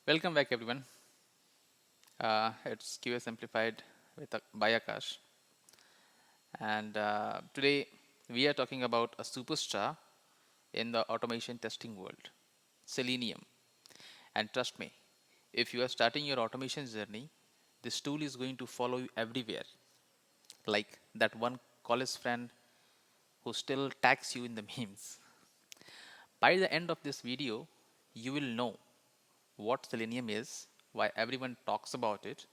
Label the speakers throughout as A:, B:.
A: Welcome back, everyone. It's QA Simplified by Akash, and today we are talking about a superstar in the automation testing world, Selenium. And trust me, if you are starting your automation journey, this tool is going to follow you everywhere, like that one college friend who still tags you in the memes. By the end of this video, you will know what Selenium is, why everyone talks about it,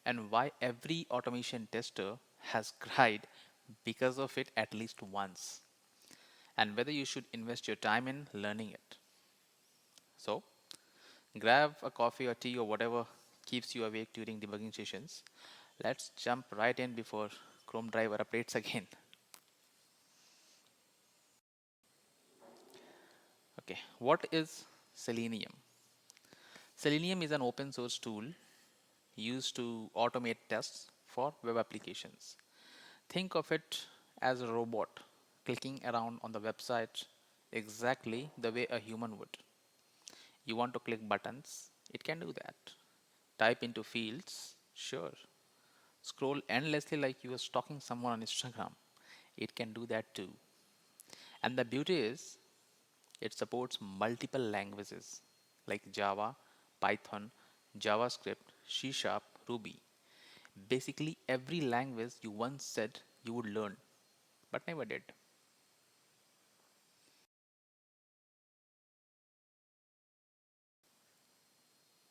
A: and why every automation tester has cried because of it at least once, and whether you should invest your time in learning it. So, grab a coffee or tea or whatever keeps you awake during debugging sessions. Let's jump right in before Chrome driver updates again. Okay, what is Selenium? Selenium is an open source tool used to automate tests for web applications. Think of it as a robot clicking around on the website exactly the way a human would. You want to click buttons? It can do that. Type into fields? Sure. Scroll endlessly like you were stalking someone on Instagram? It can do that too. And the beauty is, it supports multiple languages like Java, Python, JavaScript, C Sharp, Ruby. Basically, every language you once said you would learn, but never did.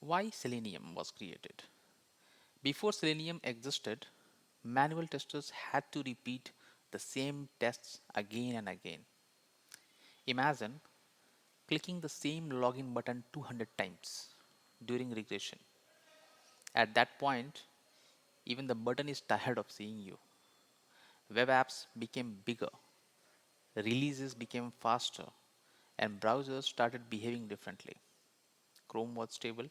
A: Why Selenium was created? Before Selenium existed, manual testers had to repeat the same tests again and again. Imagine clicking the same login button 200 times during regression. At that point, even the button is tired of seeing you. Web apps became bigger, releases became faster, and browsers started behaving differently. Chrome was stable,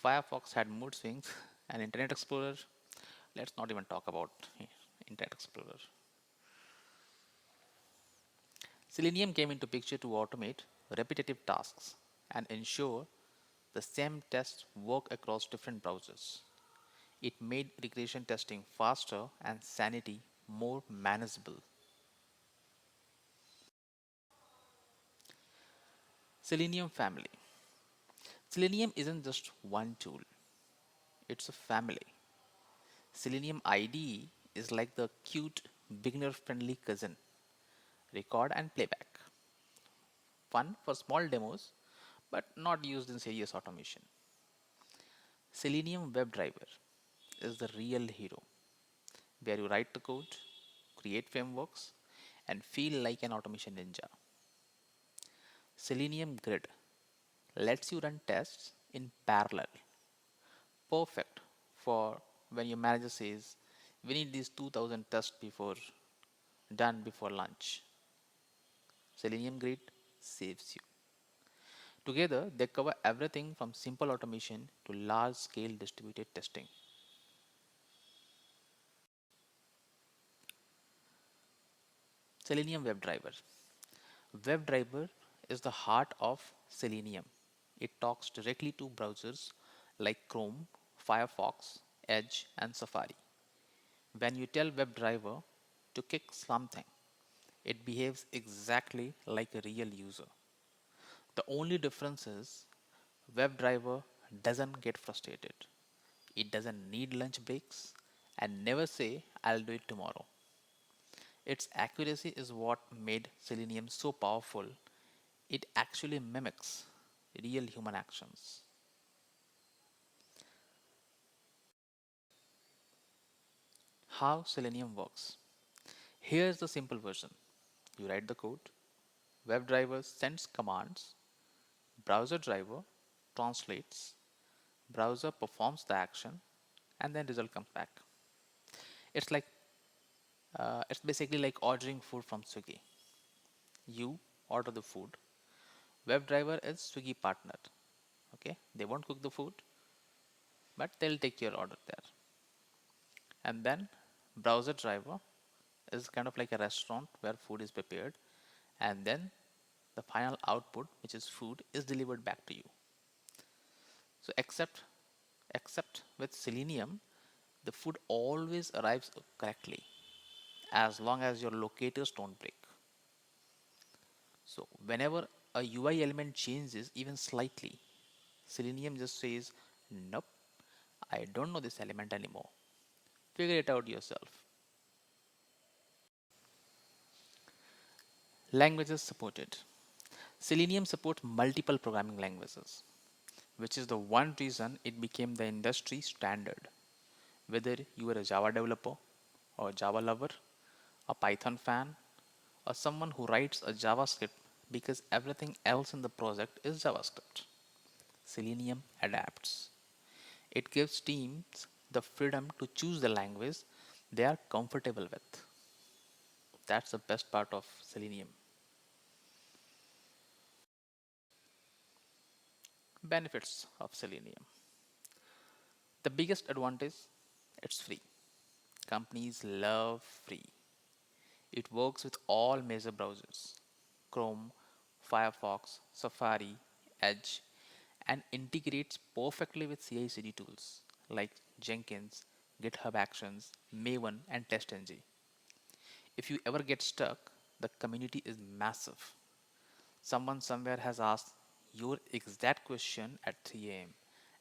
A: Firefox had mood swings, and Internet Explorer, let's not even talk about Internet Explorer. Selenium came into picture to automate repetitive tasks and ensure the same tests work across different browsers. It made regression testing faster and sanity more manageable. Selenium family. Selenium isn't just one tool, it's a family. Selenium IDE is like the cute, beginner friendly cousin. Record and playback. Fun for small demos, but not used in serious automation. Selenium WebDriver is the real hero, where you write the code, create frameworks, and feel like an automation ninja. Selenium Grid lets you run tests in parallel. Perfect for when your manager says, we need these 2000 tests done before lunch. Selenium Grid saves you. Together, they cover everything from simple automation to large scale distributed testing. Selenium WebDriver. WebDriver is the heart of Selenium. It talks directly to browsers like Chrome, Firefox, Edge, and Safari. When you tell WebDriver to kick something, it behaves exactly like a real user. The only difference is WebDriver doesn't get frustrated. It doesn't need lunch breaks and never say, I'll do it tomorrow. Its accuracy is what made Selenium so powerful. It actually mimics real human actions. How Selenium works. Here's the simple version. You write the code, WebDriver sends commands, browser driver translates, browser performs the action, and then result comes back. It's like it's basically like ordering food from Swiggy. You order the food. WebDriver is Swiggy partner. Okay, they won't cook the food, but they'll take your order there. And then browser driver is kind of like a restaurant where food is prepared, and then the final output, which is food, is delivered back to you. So except with Selenium, the food always arrives correctly as long as your locators don't break. So whenever a UI element changes even slightly, Selenium just says, nope, I don't know this element anymore. Figure it out yourself. Languages supported. Selenium supports multiple programming languages, which is the one reason it became the industry standard. Whether you are a Java developer or a Java lover, a Python fan, or someone who writes a JavaScript because everything else in the project is JavaScript, Selenium adapts. It gives teams the freedom to choose the language they are comfortable with. That's the best part of Selenium. Benefits of Selenium. The biggest advantage, it's free. Companies love free. It works with all major browsers Chrome, Firefox, Safari, Edge, and integrates perfectly with CI CD tools like Jenkins, GitHub Actions, Maven, and TestNG. If you ever get stuck, the community is massive. Someone somewhere has asked your exact question at 3 a.m.,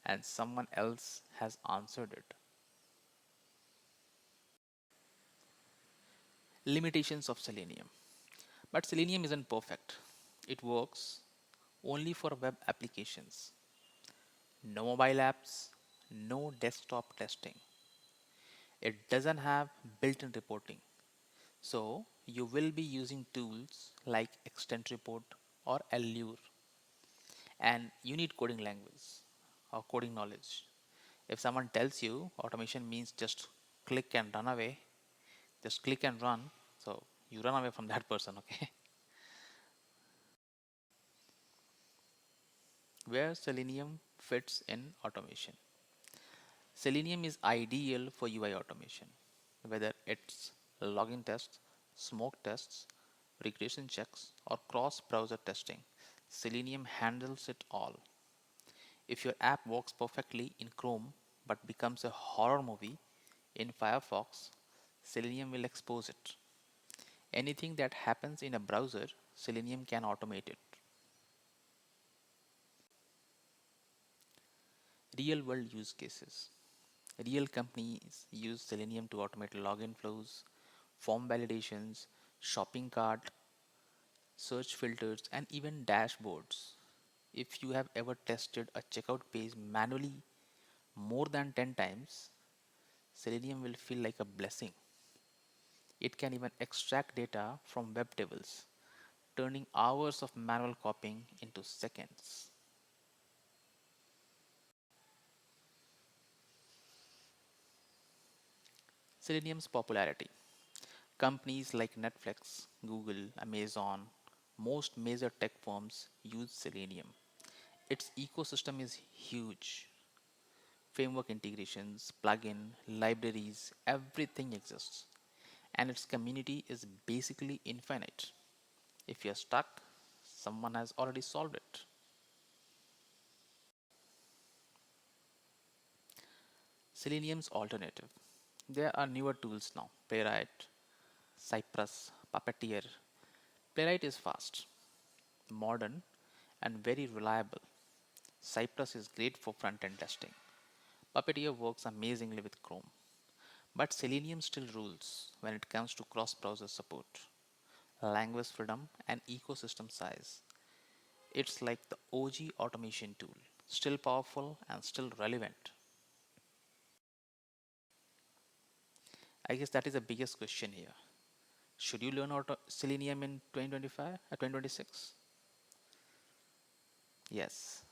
A: and someone else has answered it. Limitations of Selenium. But Selenium isn't perfect. It works only for web applications. No mobile apps, no desktop testing. It doesn't have built in reporting. So you will be using tools like Extent Report or Allure, and you need coding language or coding knowledge. If someone tells you automation means just click and run away, just click and run, so you run away from that person, okay? Where Selenium fits in automation. Selenium is ideal for UI automation, whether it's login tests, smoke tests, regression checks, or cross browser testing. Selenium handles it all. If your app works perfectly in Chrome but becomes a horror movie in Firefox, Selenium will expose it. Anything that happens in a browser, Selenium can automate it. Real world use cases. Real companies use Selenium to automate login flows, form validations, shopping cart, search filters, and even dashboards. If you have ever tested a checkout page manually more than 10 times, Selenium will feel like a blessing. It can even extract data from web tables, turning hours of manual copying into seconds. Selenium's popularity. Companies like Netflix, Google, Amazon, most major tech firms use Selenium. Its ecosystem is huge. Framework integrations, plugin, libraries, everything exists. And its community is basically infinite. If you're stuck, someone has already solved it. Selenium's alternative. There are newer tools now Playwright, Cypress, Puppeteer. Playwright is fast, modern, and very reliable. Cypress is great for front end testing. Puppeteer works amazingly with Chrome. But Selenium still rules when it comes to cross browser support, language freedom, and ecosystem size. It's like the OG automation tool, still powerful and still relevant. I guess that is the biggest question here. Should you learn Selenium in 2025 or 2026? Yes,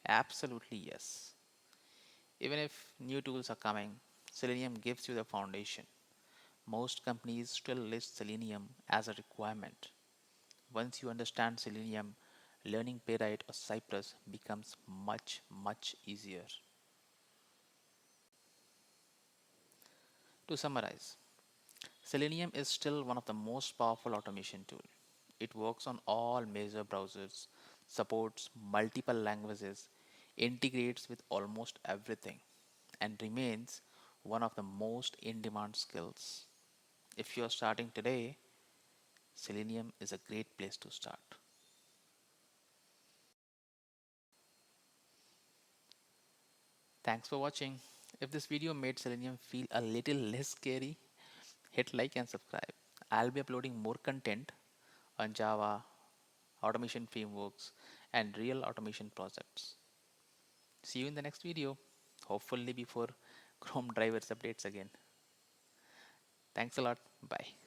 A: absolutely yes. Even if new tools are coming, Selenium gives you the foundation. Most companies still list Selenium as a requirement. Once you understand Selenium, learning Playwright or Cypress becomes much, much easier. To summarize, Selenium is still one of the most powerful automation tools. It works on all major browsers, supports multiple languages, integrates with almost everything, and remains one of the most in demand skills. If you are starting today, Selenium is a great place to start. Thanks for watching. If this video made Selenium feel a little less scary, hit like and subscribe. I'll be uploading more content on Java, automation frameworks, and real automation projects. See you in the next video, hopefully before Chrome drivers updates again. Thanks a lot. Bye.